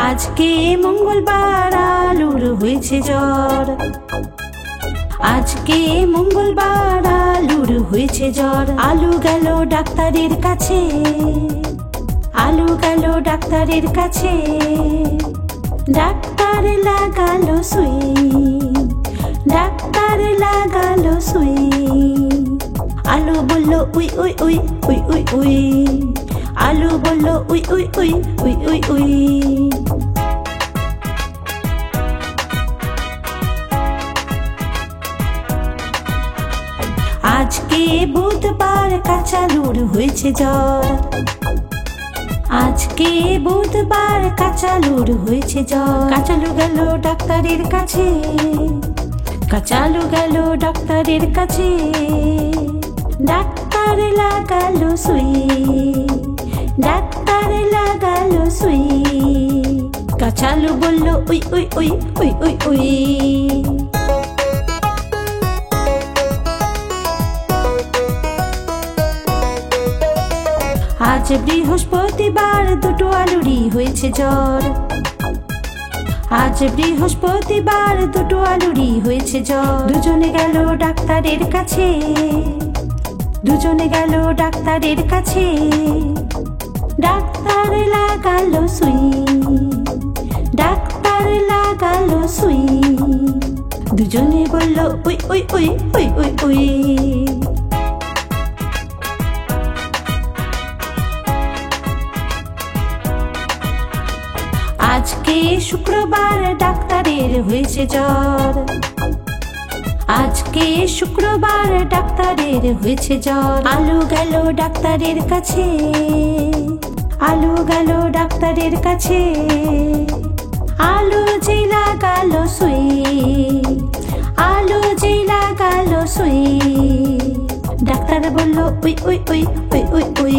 আজকে মঙ্গলবার আলুর হয়েছে জ্বর। আজকে মঙ্গলবার আলুর হয়েছে জ্বর। আলু গেল ডাক্তারের কাছে, আলু গেল ডাক্তারের কাছে। ডাক্তার লাগালো সুই, ডাক্তার লাগালো সুই। আলু বলল we we we we we we. আলু বলল we we we we we we. আজকে বুধবার কাঁচালুর হয়েছে জ্বর। আজকে বুধবার কাঁচালুর হয়েছে জ্বর। কাঁচালু গেল ডাক্তারের কাছে, কাঁচালু গেল ডাক্তারের কাছে। ডাক্তার লাগালো সুই, ডাক্তার লাগালো সুই। কাঁচালু বলল we we we we we we. আজ বৃহস্পতিবার দুটো আলুরই হয়েছে জ্বর। আজ বৃহস্পতিবার দুটো আলুরই হয়েছে জ্বর। দুজনে গেল ডাক্তারের কাছে, দুজনে গেল ডাক্তারের কাছে। ডাক্তার লাগালো সুই, ডাক্তার লাগালো সুই। দুজনে বলল we we we we we we. আজকে শুক্রবার ডাক্তারের হয়েছে জ্বর। আজকে শুক্রবার ডাক্তারের হয়েছে জ্বর। আলু গেল ডাক্তারের কাছে, আলু গেল ডাক্তারের কাছে। আলু যে লাগালো সুই, আলু যে লাগালো সুই। ডাক্তার বলল we we we we we we.